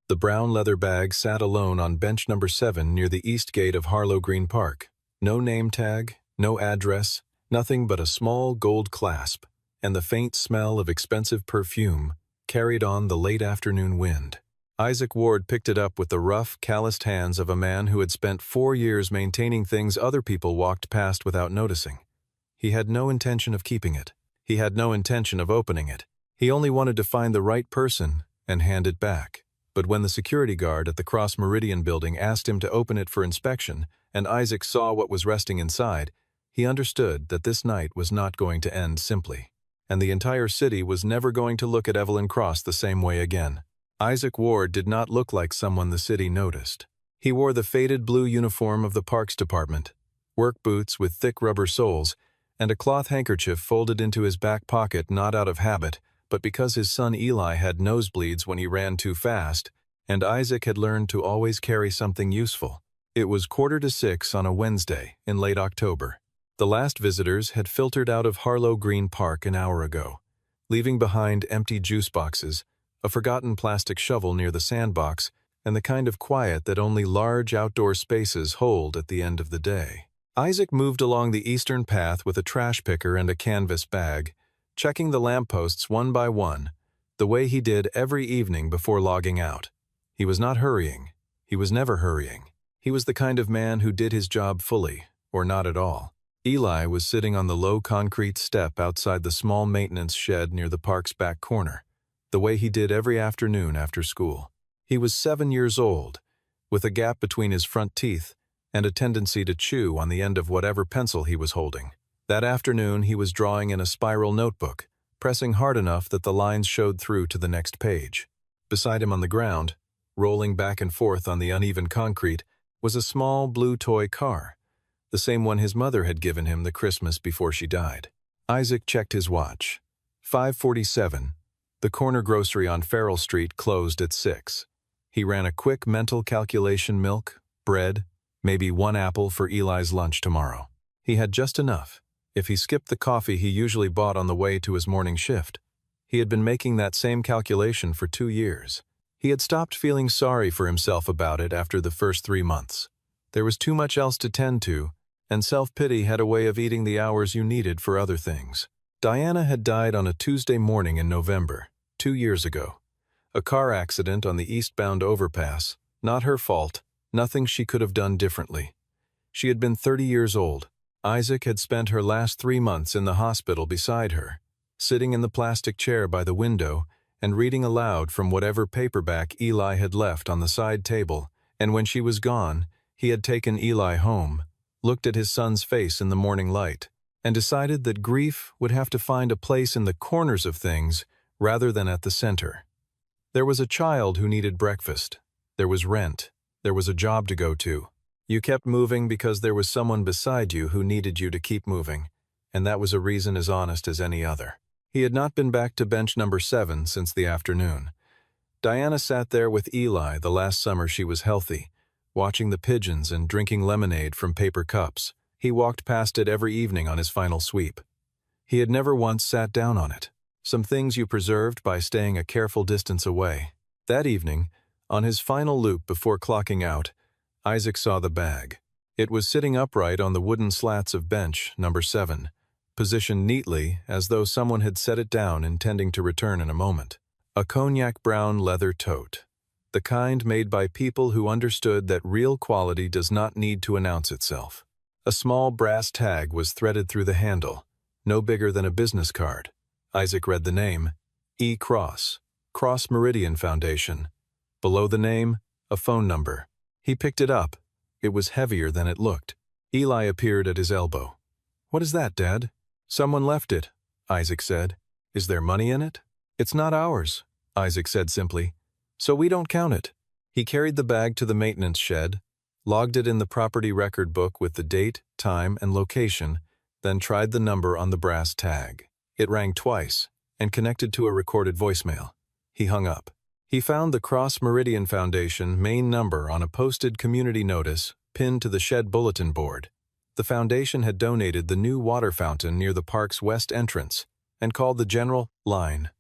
The brown leather bag sat alone on bench number 7 near the east gate of Harlow Green Park. No name tag, no address, nothing but a small gold clasp, and the faint smell of expensive perfume carried on the late afternoon wind. Isaac Ward picked it up with the rough, calloused hands of a man who had spent 4 years maintaining things other people walked past without noticing. He had no intention of keeping it. He had no intention of opening it. He only wanted to find the right person and hand it back. But when the security guard at the Cross Meridian building asked him to open it for inspection, and Isaac saw what was resting inside, he understood that this night was not going to end simply. And the entire city was never going to look at Evelyn Cross the same way again. Isaac Ward did not look like someone the city noticed. He wore the faded blue uniform of the Parks Department, work boots with thick rubber soles, and a cloth handkerchief folded into his back pocket not out of habit, but because his son Eli had nosebleeds when he ran too fast, and Isaac had learned to always carry something useful. It was 5:45 on a Wednesday in late October. The last visitors had filtered out of Harlow Green Park an hour ago, leaving behind empty juice boxes, a forgotten plastic shovel near the sandbox, and the kind of quiet that only large outdoor spaces hold at the end of the day. Isaac moved along the eastern path with a trash picker and a canvas bag, checking the lampposts one by one, the way he did every evening before logging out. He was not hurrying. He was never hurrying. He was the kind of man who did his job fully, or not at all. Eli was sitting on the low concrete step outside the small maintenance shed near the park's back corner, the way he did every afternoon after school. He was 7 years old, with a gap between his front teeth and a tendency to chew on the end of whatever pencil he was holding. That afternoon he was drawing in a spiral notebook, pressing hard enough that the lines showed through to the next page. Beside him on the ground, rolling back and forth on the uneven concrete, was a small blue toy car, the same one his mother had given him the Christmas before she died. Isaac checked his watch. 5:47. The corner grocery on Farrell Street closed at 6. He ran a quick mental calculation: milk, bread, maybe 1 apple for Eli's lunch tomorrow. He had just enough, if he skipped the coffee he usually bought on the way to his morning shift. He had been making that same calculation for 2 years. He had stopped feeling sorry for himself about it after the first 3 months. There was too much else to tend to, and self-pity had a way of eating the hours you needed for other things. Diana had died on a Tuesday morning in November, 2 years ago. A car accident on the eastbound overpass, not her fault, nothing she could have done differently. She had been 30 years old. Isaac had spent her last 3 months in the hospital beside her, sitting in the plastic chair by the window and reading aloud from whatever paperback Eli had left on the side table, and when she was gone, he had taken Eli home, looked at his son's face in the morning light, and decided that grief would have to find a place in the corners of things rather than at the center. There was a child who needed breakfast. There was rent. There was a job to go to. You kept moving because there was someone beside you who needed you to keep moving, and that was a reason as honest as any other. He had not been back to bench number 7 since the afternoon. Diana sat there with Eli the last summer she was healthy, watching the pigeons and drinking lemonade from paper cups. He walked past it every evening on his final sweep. He had never once sat down on it. Some things you preserved by staying a careful distance away. That evening, on his final loop before clocking out, Isaac saw the bag. It was sitting upright on the wooden slats of bench number 7, positioned neatly as though someone had set it down intending to return in a moment. A cognac-brown leather tote, the kind made by people who understood that real quality does not need to announce itself. A small brass tag was threaded through the handle, no bigger than a business card. Isaac read the name, E. Cross, Cross Meridian Foundation. Below the name, a phone number. He picked it up. It was heavier than it looked. Eli appeared at his elbow. "What is that, Dad?" "Someone left it," Isaac said. "Is there money in it?" "It's not ours," Isaac said simply. "So we don't count it." He carried the bag to the maintenance shed, logged it in the property record book with the date, time, and location, then tried the number on the brass tag. It rang twice and connected to a recorded voicemail. He hung up. He found the Cross Meridian Foundation main number on a posted community notice pinned to the shed bulletin board. The foundation had donated the new water fountain near the park's west entrance and called the general line.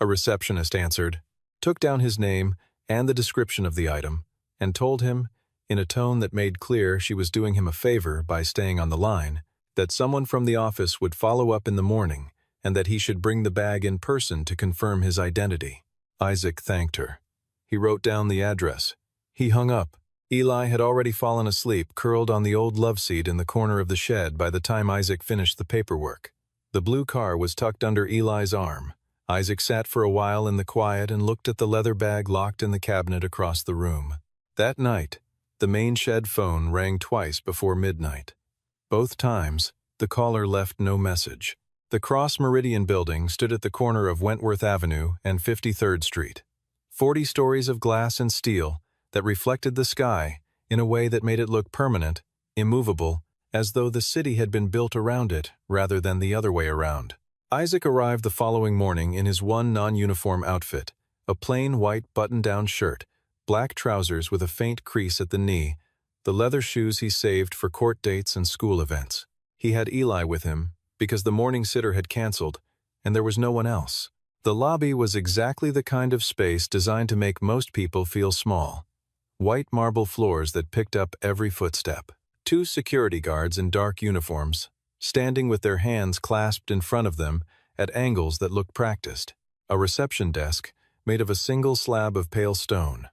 A receptionist answered, took down his name, and the description of the item, and told him, in a tone that made clear she was doing him a favor by staying on the line, that someone from the office would follow up in the morning and that he should bring the bag in person to confirm his identity. Isaac thanked her. He wrote down the address. He hung up. Eli had already fallen asleep, curled on the old love seat in the corner of the shed by the time Isaac finished the paperwork. The blue car was tucked under Eli's arm. Isaac sat for a while in the quiet and looked at the leather bag locked in the cabinet across the room. That night, the main shed phone rang twice before midnight. Both times, the caller left no message. The Cross Meridian building stood at the corner of Wentworth Avenue and 53rd Street. 40 stories of glass and steel that reflected the sky in a way that made it look permanent, immovable, as though the city had been built around it rather than the other way around. Isaac arrived the following morning in his one non-uniform outfit, a plain white button-down shirt, black trousers with a faint crease at the knee, the leather shoes he saved for court dates and school events. He had Eli with him because the morning sitter had canceled, and there was no one else. The lobby was exactly the kind of space designed to make most people feel small. White marble floors that picked up every footstep. 2 security guards in dark uniforms, standing with their hands clasped in front of them at angles that looked practiced. A reception desk made of a single slab of pale stone.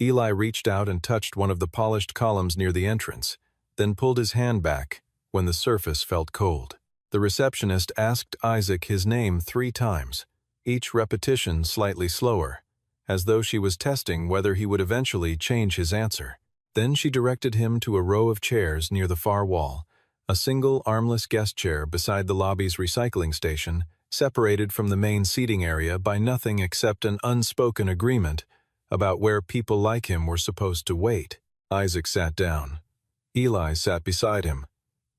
Eli reached out and touched one of the polished columns near the entrance, then pulled his hand back when the surface felt cold. The receptionist asked Isaac his name 3 times, each repetition slightly slower, as though she was testing whether he would eventually change his answer. Then she directed him to a row of chairs near the far wall, a single armless guest chair beside the lobby's recycling station, separated from the main seating area by nothing except an unspoken agreement about where people like him were supposed to wait. Isaac sat down. Eli sat beside him.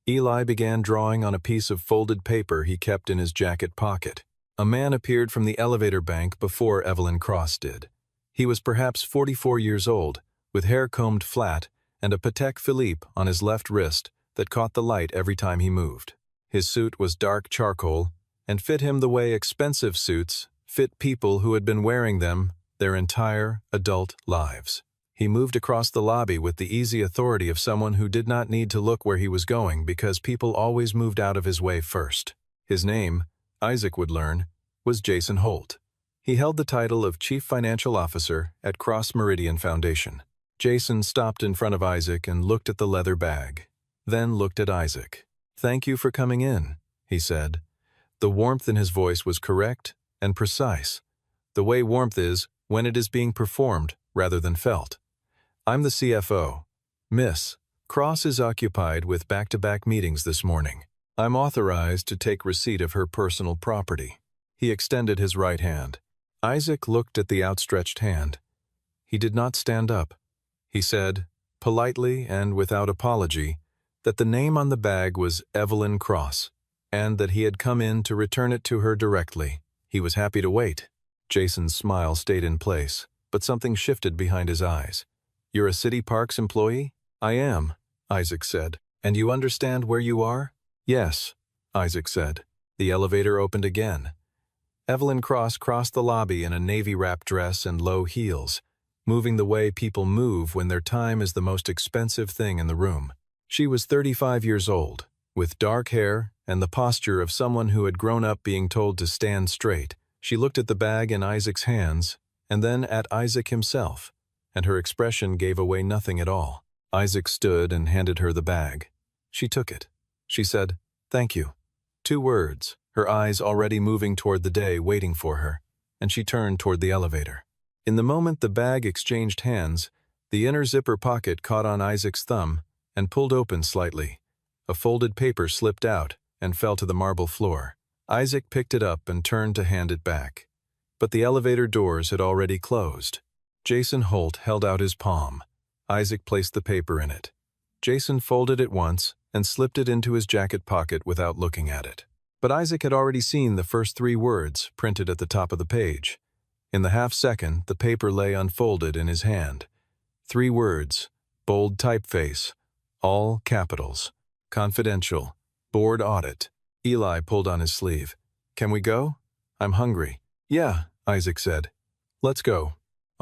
Eli began drawing on a piece of folded paper he kept in his jacket pocket. A man appeared from the elevator bank before Evelyn Cross did. He was perhaps 44 years old, with hair combed flat and a Patek Philippe on his left wrist that caught the light every time he moved. His suit was dark charcoal and fit him the way expensive suits fit people who had been wearing them their entire adult lives. He moved across the lobby with the easy authority of someone who did not need to look where he was going because people always moved out of his way first. His name, Isaac would learn, was Jason Holt. He held the title of Chief Financial Officer at Cross Meridian Foundation. Jason stopped in front of Isaac and looked at the leather bag, then looked at Isaac. "Thank you for coming in," he said. The warmth in his voice was correct and precise, the way warmth is when it is being performed rather than felt. "I'm the CFO. Miss Cross is occupied with back-to-back meetings this morning. I'm authorized to take receipt of her personal property." He extended his right hand. Isaac looked at the outstretched hand. He did not stand up. He said, politely and without apology, that the name on the bag was Evelyn Cross, and that he had come in to return it to her directly. He was happy to wait. Jason's smile stayed in place, but something shifted behind his eyes. "You're a City Parks employee?" "I am," Isaac said. "And you understand where you are?" "Yes," Isaac said. The elevator opened again. Evelyn Cross crossed the lobby in a navy-wrap dress and low heels, moving the way people move when their time is the most expensive thing in the room. She was 35 years old, with dark hair and the posture of someone who had grown up being told to stand straight. She looked at the bag in Isaac's hands, and then at Isaac himself, and her expression gave away nothing at all. Isaac stood and handed her the bag. She took it. She said, "Thank you." 2 words, her eyes already moving toward the day waiting for her, and she turned toward the elevator. In the moment the bag exchanged hands, the inner zipper pocket caught on Isaac's thumb and pulled open slightly. A folded paper slipped out and fell to the marble floor. Isaac picked it up and turned to hand it back. But the elevator doors had already closed. Jason Holt held out his palm. Isaac placed the paper in it. Jason folded it once and slipped it into his jacket pocket without looking at it. But Isaac had already seen the first 3 words printed at the top of the page. In the half-second, the paper lay unfolded in his hand. 3 words, bold typeface, all capitals, confidential, board audit. Eli pulled on his sleeve. "Can we go? I'm hungry." "Yeah," Isaac said. "Let's go."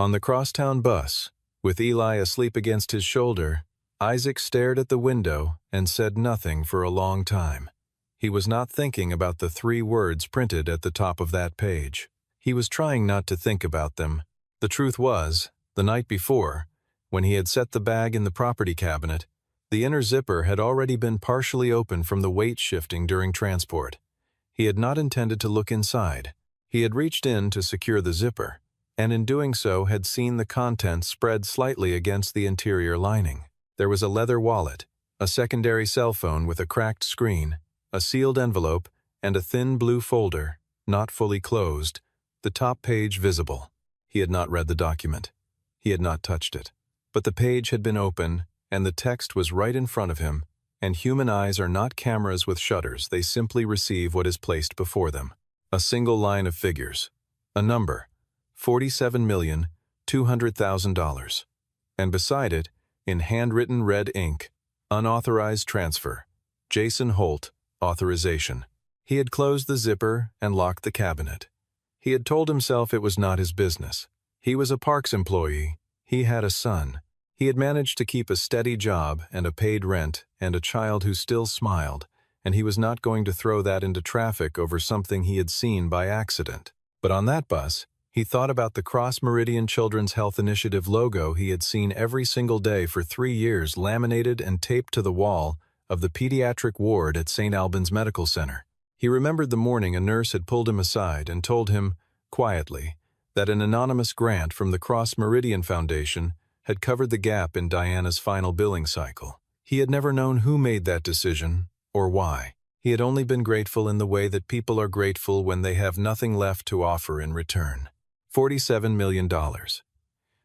On the crosstown bus, with Eli asleep against his shoulder, Isaac stared at the window and said nothing for a long time. He was not thinking about the 3 words printed at the top of that page. He was trying not to think about them. The truth was, the night before, when he had set the bag in the property cabinet, the inner zipper had already been partially open from the weight shifting during transport. He had not intended to look inside. He had reached in to secure the zipper, and in doing so had seen the contents spread slightly against the interior lining. There was a leather wallet, a secondary cell phone with a cracked screen, a sealed envelope, and a thin blue folder, not fully closed, the top page visible. He had not read the document. He had not touched it. But the page had been open, and the text was right in front of him, and human eyes are not cameras with shutters, they simply receive what is placed before them. A single line of figures. A number, $47,200,000. And beside it, in handwritten red ink, unauthorized transfer. Jason Holt, authorization. He had closed the zipper and locked the cabinet. He had told himself it was not his business. He was a parks employee. He had a son. He had managed to keep a steady job and a paid rent and a child who still smiled, and he was not going to throw that into traffic over something he had seen by accident. But on that bus, he thought about the Cross Meridian Children's Health Initiative logo he had seen every single day for 3 years laminated and taped to the wall of the pediatric ward at St. Albans Medical Center. He remembered the morning a nurse had pulled him aside and told him, quietly, that an anonymous grant from the Cross Meridian Foundation had covered the gap in Diana's final billing cycle. He had never known who made that decision or why. He had only been grateful in the way that people are grateful when they have nothing left to offer in return. $47 million.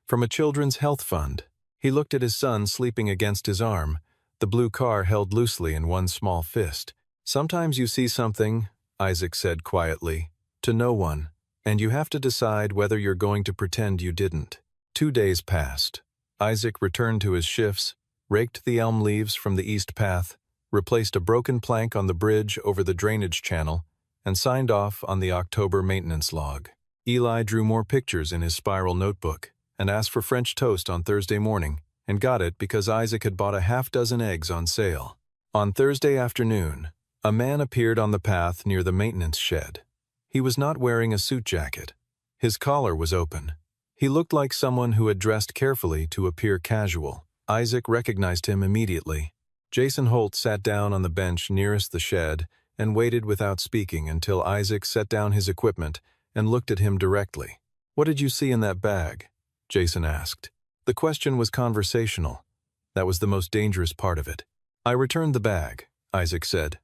From a children's health fund. He looked at his son sleeping against his arm, the blue car held loosely in one small fist. Sometimes you see something, Isaac said quietly, to no one, and you have to decide whether you're going to pretend you didn't. 2 days passed. Isaac returned to his shifts, raked the elm leaves from the east path, replaced a broken plank on the bridge over the drainage channel, and signed off on the October maintenance log. Eli drew more pictures in his spiral notebook and asked for French toast on Thursday morning, and got it because Isaac had bought a half-dozen eggs on sale. On Thursday afternoon, a man appeared on the path near the maintenance shed. He was not wearing a suit jacket. His collar was open. He looked like someone who had dressed carefully to appear casual. Isaac recognized him immediately. Jason Holt sat down on the bench nearest the shed and waited without speaking until Isaac set down his equipment and looked at him directly. "What did you see in that bag?" Jason asked. The question was conversational. That was the most dangerous part of it. "I returned the bag," Isaac said.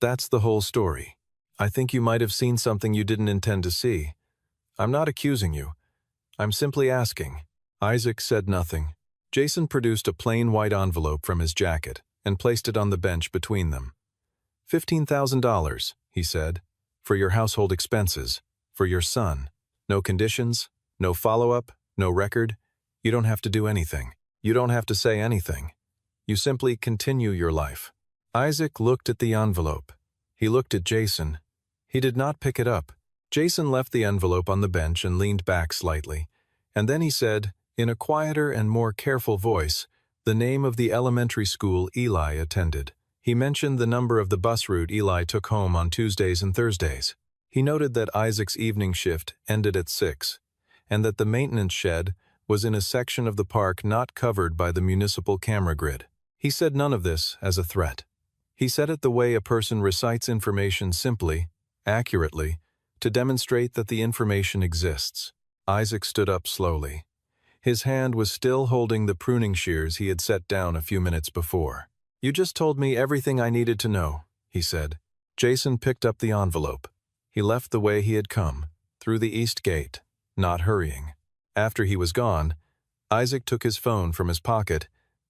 "That's the whole story. I think you might have seen something you didn't intend to see. I'm not accusing you. I'm simply asking." Isaac said nothing. Jason produced a plain white envelope from his jacket and placed it on the bench between them. $15,000, he said, "for your household expenses, for your son. No conditions, no follow-up, no record. You don't have to do anything. You don't have to say anything. You simply continue your life." Isaac looked at the envelope. He looked at Jason. He did not pick it up. Jason left the envelope on the bench and leaned back slightly, and then he said, in a quieter and more careful voice, the name of the elementary school Eli attended. He mentioned the number of the bus route Eli took home on Tuesdays and Thursdays. He noted that Isaac's evening shift ended at 6, and that the maintenance shed was in a section of the park not covered by the municipal camera grid. He said none of this as a threat. He said it the way a person recites information simply, accurately, to demonstrate that the information exists. Isaac stood up slowly. His hand was still holding the pruning shears he had set down a few minutes before. "You just told me everything I needed to know," he said. Jason picked up the envelope. He left the way he had come, through the east gate, not hurrying. After he was gone, Isaac took his phone from his pocket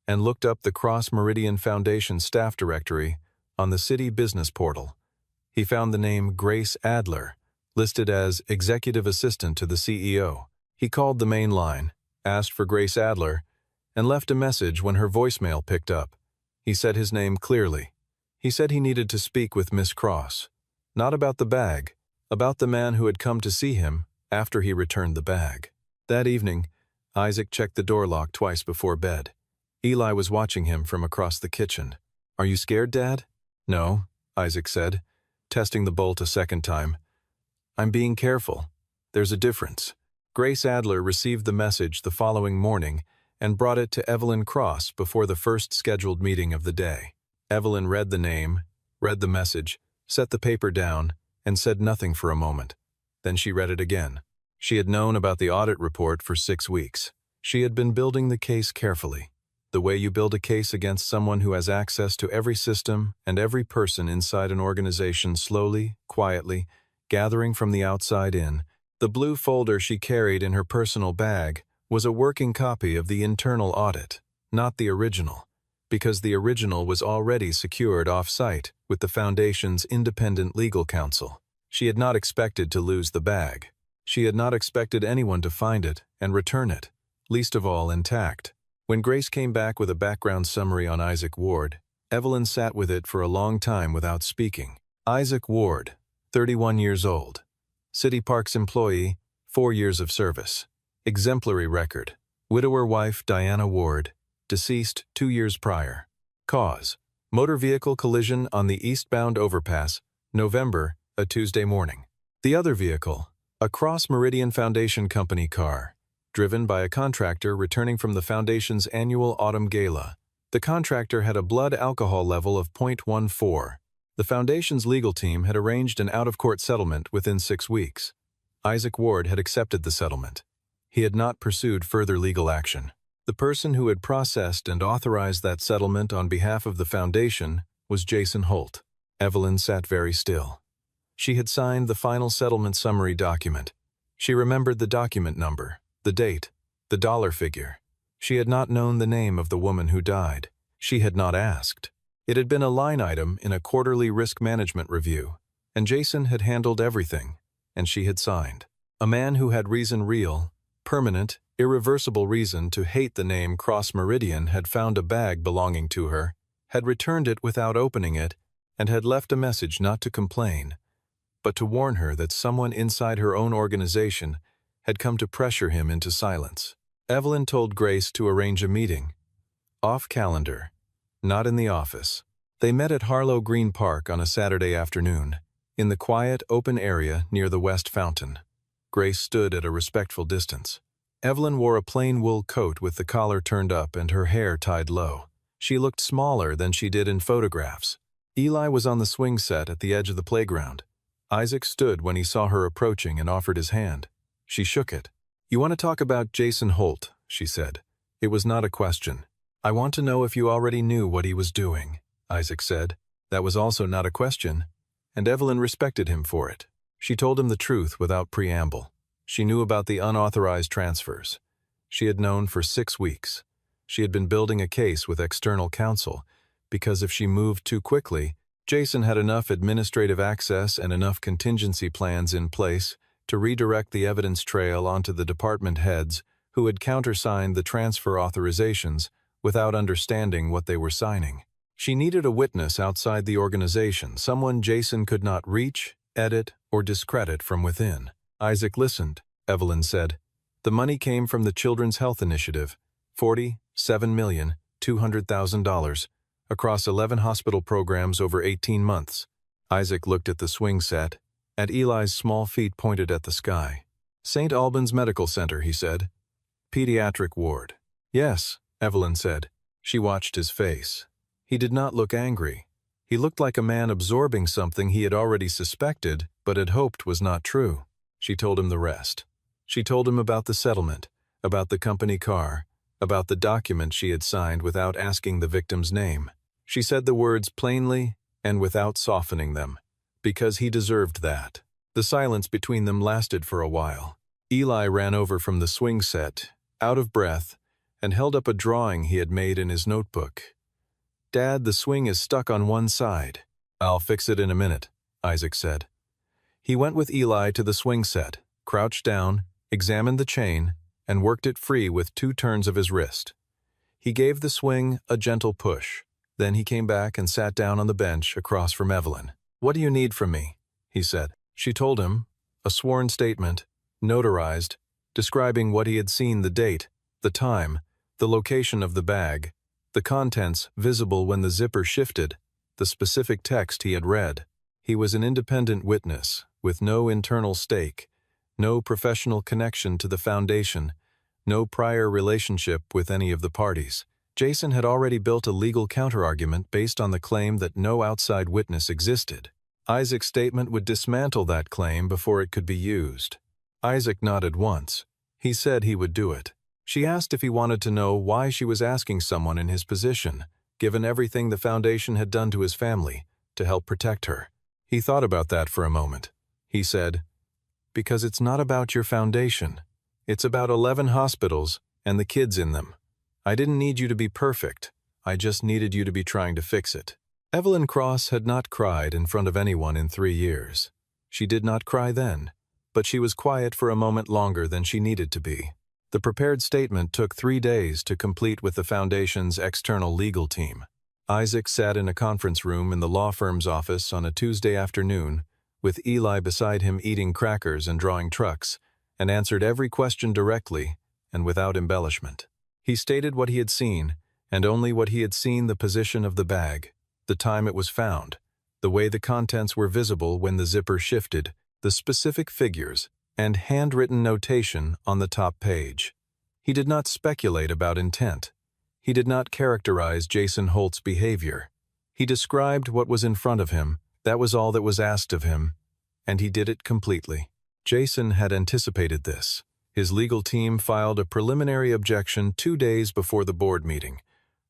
and looked up the Cross Meridian Foundation staff directory on the city business portal. He found the name Grace Adler, listed as executive assistant to the CEO. He called the main line, asked for Grace Adler, and left a message when her voicemail picked up. He said his name clearly. He said he needed to speak with Miss Cross. Not about the bag, about the man who had come to see him after he returned the bag. That evening, Isaac checked the door lock twice before bed. Eli was watching him from across the kitchen. "Are you scared, Dad?" "No," Isaac said, testing the bolt a second time. "I'm being careful. There's a difference." Grace Adler received the message the following morning and brought it to Evelyn Cross before the first scheduled meeting of the day. Evelyn read the name, read the message, set the paper down, and said nothing for a moment. Then she read it again. She had known about the audit report for 6 weeks. She had been building the case carefully. The way you build a case against someone who has access to every system and every person inside an organization, slowly, quietly, gathering from the outside in. The blue folder she carried in her personal bag was a working copy of the internal audit, not the original, because the original was already secured off-site with the Foundation's independent legal counsel. She had not expected to lose the bag. She had not expected anyone to find it and return it, least of all intact. When Grace came back with a background summary on Isaac Ward, Evelyn sat with it for a long time without speaking. Isaac Ward, 31 years old. City Parks employee, 4 years of service. Exemplary record. Widower wife Diana Ward, deceased 2 years prior. Cause: motor vehicle collision on the eastbound overpass, November, a Tuesday morning. The other vehicle, a Cross Meridian Foundation Company car, driven by a contractor returning from the Foundation's annual autumn gala. The contractor had a blood alcohol level of 0.14. The Foundation's legal team had arranged an out-of-court settlement within 6 weeks. Isaac Ward had accepted the settlement. He had not pursued further legal action. The person who had processed and authorized that settlement on behalf of the Foundation was Jason Holt. Evelyn sat very still. She had signed the final settlement summary document. She remembered the document number, the date, the dollar figure. She had not known the name of the woman who died. She had not asked. It had been a line item in a quarterly risk management review, and Jason had handled everything, and she had signed. A man who had reason, real, permanent, irreversible reason to hate the name Cross Meridian had found a bag belonging to her, had returned it without opening it, and had left a message not to complain, but to warn her that someone inside her own organization had come to pressure him into silence. Evelyn told Grace to arrange a meeting. Off calendar, not in the office. They met at Harlow Green Park on a Saturday afternoon, in the quiet, open area near the West Fountain. Grace stood at a respectful distance. Evelyn wore a plain wool coat with the collar turned up and her hair tied low. She looked smaller than she did in photographs. Eli was on the swing set at the edge of the playground. Isaac stood when he saw her approaching and offered his hand. She shook it. "You want to talk about Jason Holt," she said. It was not a question. "I want to know if you already knew what he was doing," Isaac said. That was also not a question, and Evelyn respected him for it. She told him the truth without preamble. She knew about the unauthorized transfers. She had known for 6 weeks. She had been building a case with external counsel, because if she moved too quickly, Jason had enough administrative access and enough contingency plans in place to redirect the evidence trail onto the department heads who had countersigned the transfer authorizations without understanding what they were signing. She needed a witness outside the organization, someone Jason could not reach, edit, or discredit from within. Isaac listened, Evelyn said. The money came from the Children's Health Initiative, $47,200,000, across 11 hospital programs over 18 months. Isaac looked at the swing set, at Eli's small feet pointed at the sky. St. Albans Medical Center, he said. Pediatric ward. Yes, Evelyn said. She watched his face. He did not look angry. He looked like a man absorbing something he had already suspected but had hoped was not true. She told him the rest. She told him about the settlement, about the company car, about the document she had signed without asking the victim's name. She said the words plainly and without softening them, because he deserved that. The silence between them lasted for a while. Eli ran over from the swing set, out of breath, and held up a drawing he had made in his notebook. Dad, the swing is stuck on one side. I'll fix it in a minute, Isaac said. He went with Eli to the swing set, crouched down, examined the chain, and worked it free with 2 turns of his wrist. He gave the swing a gentle push. Then he came back and sat down on the bench across from Evelyn. What do you need from me? He said. She told him, a sworn statement, notarized, describing what he had seen, the date, The time, the location of the bag, the contents visible when the zipper shifted, the specific text he had read. He was an independent witness, with no internal stake, no professional connection to the foundation, no prior relationship with any of the parties. Jason had already built a legal counterargument based on the claim that no outside witness existed. Isaac's statement would dismantle that claim before it could be used. Isaac nodded once. He said he would do it. She asked if he wanted to know why she was asking someone in his position, given everything the foundation had done to his family, to help protect her. He thought about that for a moment. He said, "Because it's not about your foundation. It's about 11 hospitals and the kids in them. I didn't need you to be perfect. I just needed you to be trying to fix it." Evelyn Cross had not cried in front of anyone in 3 years. She did not cry then, but she was quiet for a moment longer than she needed to be. The prepared statement took 3 days to complete with the foundation's external legal team. Isaac sat in a conference room in the law firm's office on a Tuesday afternoon, with Eli beside him eating crackers and drawing trucks, and answered every question directly and without embellishment. He stated what he had seen, and only what he had seen: the position of the bag, the time it was found, the way the contents were visible when the zipper shifted, the specific figures, and handwritten notation on the top page. He did not speculate about intent. He did not characterize Jason Holt's behavior. He described what was in front of him. That was all that was asked of him, and he did it completely. Jason had anticipated this. His legal team filed a preliminary objection 2 days before the board meeting,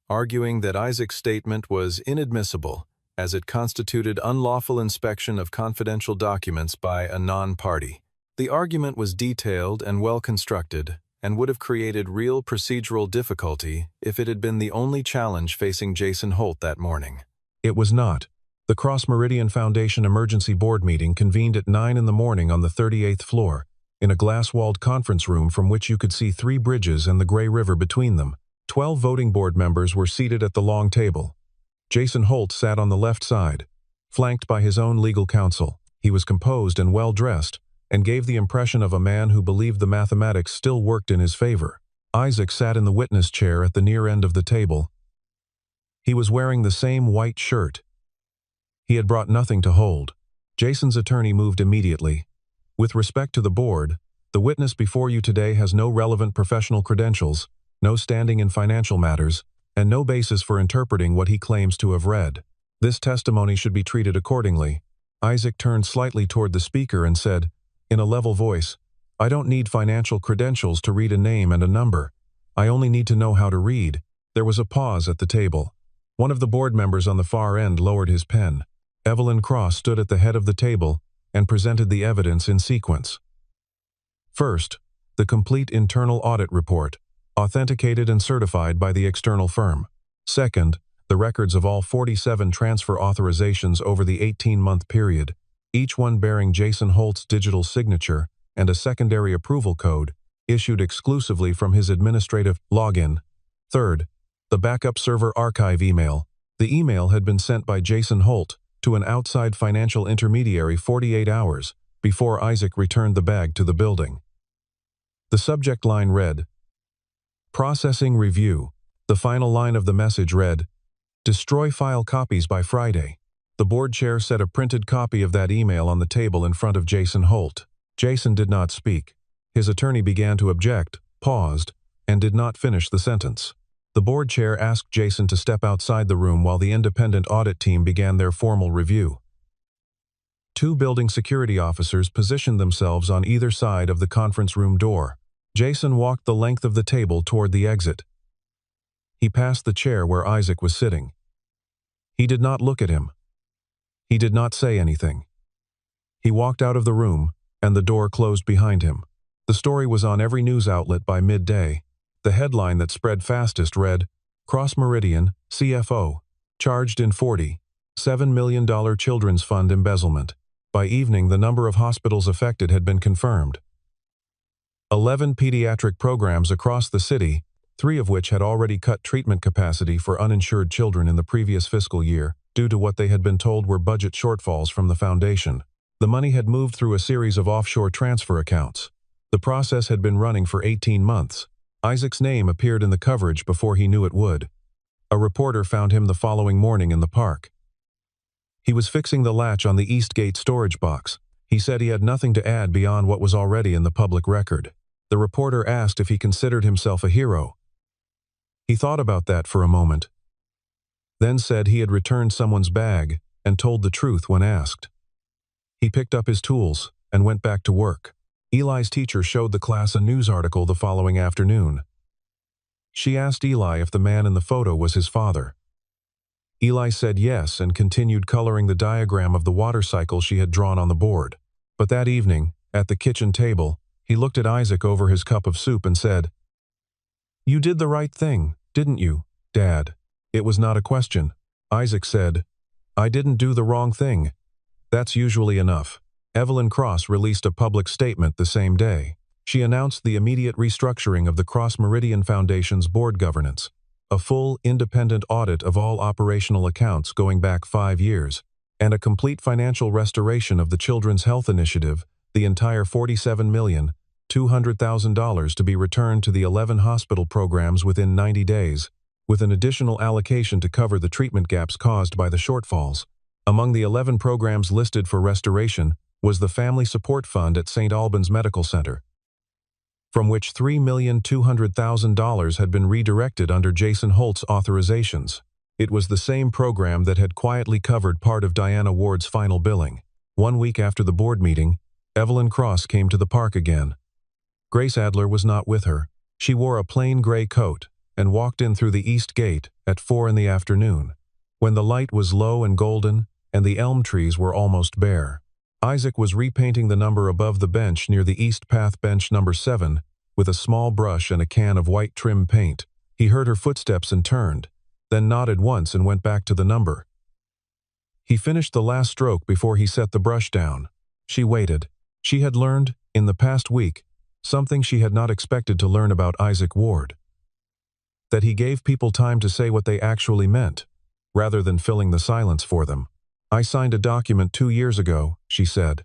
arguing that Isaac's statement was inadmissible as it constituted unlawful inspection of confidential documents by a non-party. The argument was detailed and well-constructed and would have created real procedural difficulty if it had been the only challenge facing Jason Holt that morning. It was not. The Cross Meridian Foundation emergency board meeting convened at 9 in the morning on the 38th floor, in a glass-walled conference room from which you could see 3 bridges and the Gray River between them. 12 voting board members were seated at the long table. Jason Holt sat on the left side, flanked by his own legal counsel. He was composed and well-dressed, and gave the impression of a man who believed the mathematics still worked in his favor. Isaac sat in the witness chair at the near end of the table. He was wearing the same white shirt. He had brought nothing to hold. Jason's attorney moved immediately. "With respect to the board, the witness before you today has no relevant professional credentials, no standing in financial matters, and no basis for interpreting what he claims to have read. This testimony should be treated accordingly." Isaac turned slightly toward the speaker and said, in a level voice, "I don't need financial credentials to read a name and a number. I only need to know how to read." There was a pause at the table. One of the board members on the far end lowered his pen. Evelyn Cross stood at the head of the table and presented the evidence in sequence. First, the complete internal audit report, authenticated and certified by the external firm. Second, the records of all 47 transfer authorizations over the 18-month period, each one bearing Jason Holt's digital signature and a secondary approval code, issued exclusively from his administrative login. Third, the backup server archive email. The email had been sent by Jason Holt to an outside financial intermediary 48 hours before Isaac returned the bag to the building. The subject line read, "Processing Review." The final line of the message read, "Destroy file copies by Friday." The board chair set a printed copy of that email on the table in front of Jason Holt. Jason did not speak. His attorney began to object, paused, and did not finish the sentence. The board chair asked Jason to step outside the room while the independent audit team began their formal review. 2 building security officers positioned themselves on either side of the conference room door. Jason walked the length of the table toward the exit. He passed the chair where Isaac was sitting. He did not look at him. He did not say anything. He walked out of the room, and the door closed behind him. The story was on every news outlet by midday. The headline that spread fastest read, "Cross Meridian, CFO, charged in $47 million children's fund embezzlement." By evening, the number of hospitals affected had been confirmed. 11 pediatric programs across the city, 3 of which had already cut treatment capacity for uninsured children in the previous fiscal year, due to what they had been told were budget shortfalls from the foundation. The money had moved through a series of offshore transfer accounts. The process had been running for 18 months. Isaac's name appeared in the coverage before he knew it would. A reporter found him the following morning in the park. He was fixing the latch on the East Gate storage box. He said he had nothing to add beyond what was already in the public record. The reporter asked if he considered himself a hero. He thought about that for a moment, then said he had returned someone's bag and told the truth when asked. He picked up his tools and went back to work. Eli's teacher showed the class a news article the following afternoon. She asked Eli if the man in the photo was his father. Eli said yes and continued coloring the diagram of the water cycle she had drawn on the board. But that evening, at the kitchen table, he looked at Isaac over his cup of soup and said, "You did the right thing, didn't you, Dad?" It was not a question. Isaac said, "I didn't do the wrong thing. That's usually enough." Evelyn Cross released a public statement the same day. She announced the immediate restructuring of the Cross Meridian Foundation's board governance, a full, independent audit of all operational accounts going back 5 years, and a complete financial restoration of the Children's Health Initiative, the entire $47,200,000 to be returned to the 11 hospital programs within 90 days, with an additional allocation to cover the treatment gaps caused by the shortfalls. Among the 11 programs listed for restoration was the Family Support Fund at St. Albans Medical Center, from which $3,200,000 had been redirected under Jason Holt's authorizations. It was the same program that had quietly covered part of Diana Ward's final billing. 1 week after the board meeting, Evelyn Cross came to the park again. Grace Adler was not with her. She wore a plain gray coat and walked in through the east gate at 4 in the afternoon, when the light was low and golden and the elm trees were almost bare. Isaac was repainting the number above the bench near the east path, bench number 7, with a small brush and a can of white trim paint. He heard her footsteps and turned, then nodded once and went back to the number. He finished the last stroke before he set the brush down. She waited. She had learned, in the past week, something she had not expected to learn about Isaac Ward. That he gave people time to say what they actually meant, rather than filling the silence for them. "I signed a document 2 years ago," she said.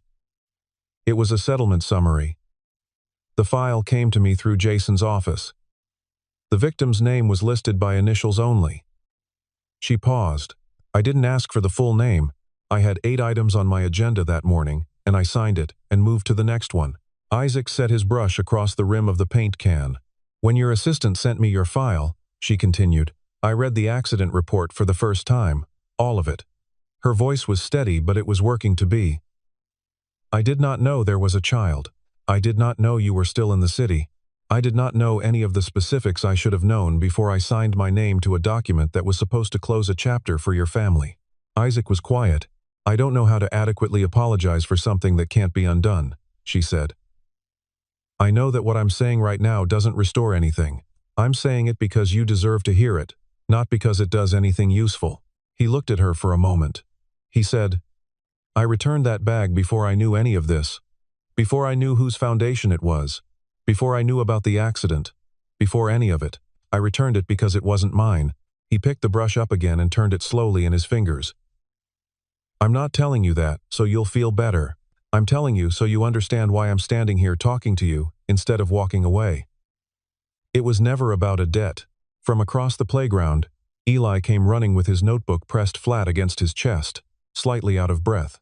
"It was a settlement summary. The file came to me through Jason's office. The victim's name was listed by initials only." She paused. "I didn't ask for the full name. I had 8 items on my agenda that morning, and I signed it and moved to the next one." Isaac set his brush across the rim of the paint can. "When your assistant sent me your file," she continued, "I read the accident report for the first time, all of it." Her voice was steady, but it was working to be. "I did not know there was a child. I did not know you were still in the city. I did not know any of the specifics I should have known before I signed my name to a document that was supposed to close a chapter for your family." Isaac was quiet. "I don't know how to adequately apologize for something that can't be undone," she said. "I know that what I'm saying right now doesn't restore anything. I'm saying it because you deserve to hear it, not because it does anything useful." He looked at her for a moment. He said, "I returned that bag before I knew any of this, before I knew whose foundation it was, before I knew about the accident, before any of it. I returned it because it wasn't mine." He picked the brush up again and turned it slowly in his fingers. "I'm not telling you that so you'll feel better. I'm telling you so you understand why I'm standing here talking to you instead of walking away. It was never about a debt." From across the playground, Eli came running with his notebook pressed flat against his chest, slightly out of breath.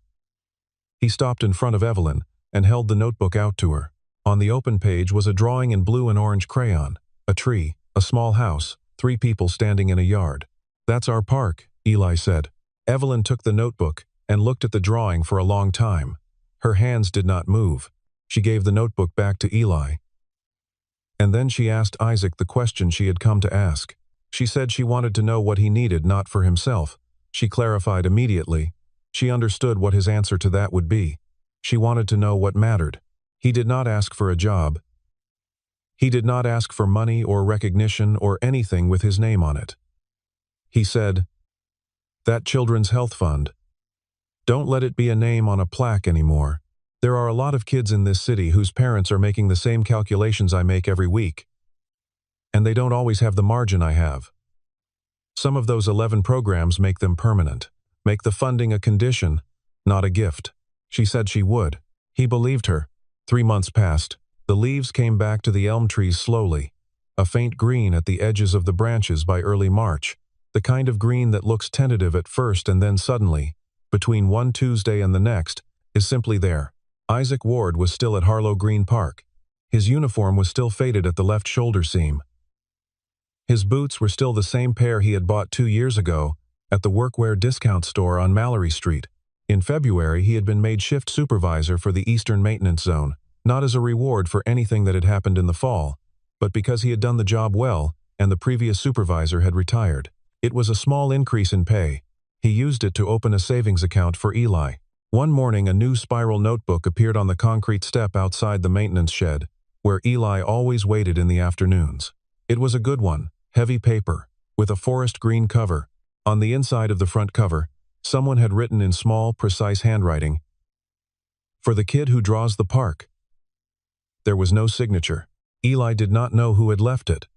He stopped in front of Evelyn and held the notebook out to her. On the open page was a drawing in blue and orange crayon, a tree, a small house, 3 people standing in a yard. "That's our park," Eli said. Evelyn took the notebook and looked at the drawing for a long time. Her hands did not move. She gave the notebook back to Eli. And then she asked Isaac the question she had come to ask. She said she wanted to know what he needed, not for himself. She clarified immediately. She understood what his answer to that would be. She wanted to know what mattered. He did not ask for a job. He did not ask for money or recognition or anything with his name on it. He said, "That Children's Health Fund. Don't let it be a name on a plaque anymore. There are a lot of kids in this city whose parents are making the same calculations I make every week. And they don't always have the margin I have. Some of those 11 programs make them permanent, make the funding a condition, not a gift." She said she would. He believed her. 3 months passed. The leaves came back to the elm trees slowly. a faint green at the edges of the branches by early March, the kind of green that looks tentative at first and then suddenly, between one Tuesday and the next, is simply there. Isaac Ward was still at Harlow Green Park. His uniform was still faded at the left shoulder seam. His boots were still the same pair he had bought 2 years ago at the workwear discount store on Mallory Street. In February, he had been made shift supervisor for the Eastern Maintenance Zone, not as a reward for anything that had happened in the fall, but because he had done the job well and the previous supervisor had retired. It was a small increase in pay. He used it to open a savings account for Eli. One morning, a new spiral notebook appeared on the concrete step outside the maintenance shed, where Eli always waited in the afternoons. It was a good one, heavy paper, with a forest green cover. On the inside of the front cover, someone had written in small, precise handwriting, "For the kid who draws the park." There was no signature. Eli did not know who had left it.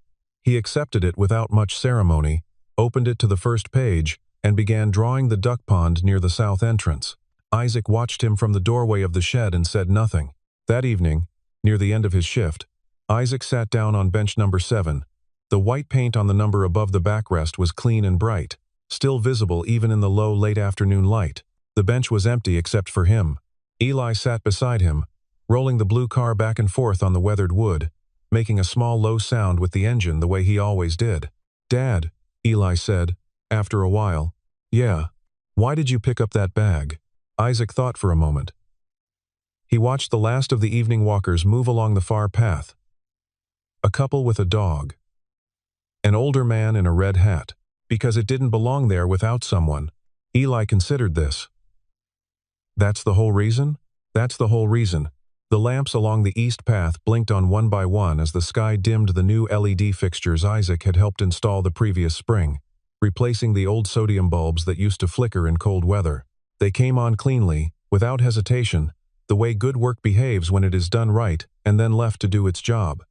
He accepted it without much ceremony, opened it to the first page, and began drawing the duck pond near the south entrance. Isaac watched him from the doorway of the shed and said nothing. That evening, near the end of his shift, Isaac sat down on bench number 7. The white paint on the number above the backrest was clean and bright, still visible even in the low late afternoon light. The bench was empty except for him. Eli sat beside him, rolling the blue car back and forth on the weathered wood, making a small low sound with the engine the way he always did. "Dad," Eli said, after a while. "Yeah. Why did you pick up that bag?" Isaac thought for a moment. He watched the last of the evening walkers move along the far path. A couple with a dog. An older man in a red hat. Because it didn't belong there without someone. Eli considered this. "That's the whole reason?" "That's the whole reason." The lamps along the east path blinked on one by one as the sky dimmed the new LED fixtures Isaac had helped install the previous spring, replacing the old sodium bulbs that used to flicker in cold weather. They came on cleanly, without hesitation, the way good work behaves when it is done right and then left to do its job.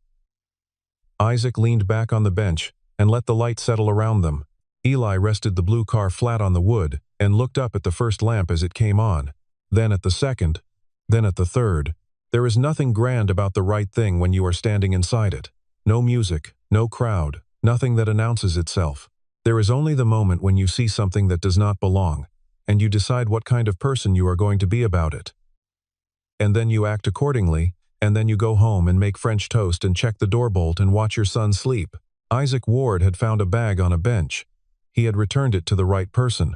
Isaac leaned back on the bench and let the light settle around them. Eli rested the blue car flat on the wood and looked up at the first lamp as it came on, then at the second, then at the third. There is nothing grand about the right thing when you are standing inside it. No music, no crowd, nothing that announces itself. There is only the moment when you see something that does not belong, and you decide what kind of person you are going to be about it. And then you act accordingly, and then you go home and make French toast and check the door bolt and watch your son sleep. Isaac Ward had found a bag on a bench. He had returned it to the right person.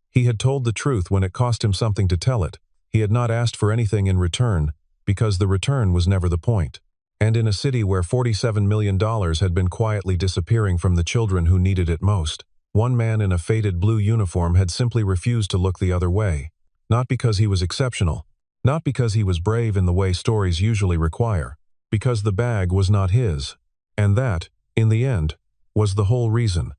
He had told the truth when it cost him something to tell it. He had not asked for anything in return, because the return was never the point. And in a city where $47 million had been quietly disappearing from the children who needed it most, one man in a faded blue uniform had simply refused to look the other way. Not because he was exceptional, not because he was brave in the way stories usually require, because the bag was not his. And that, in the end, was the whole reason.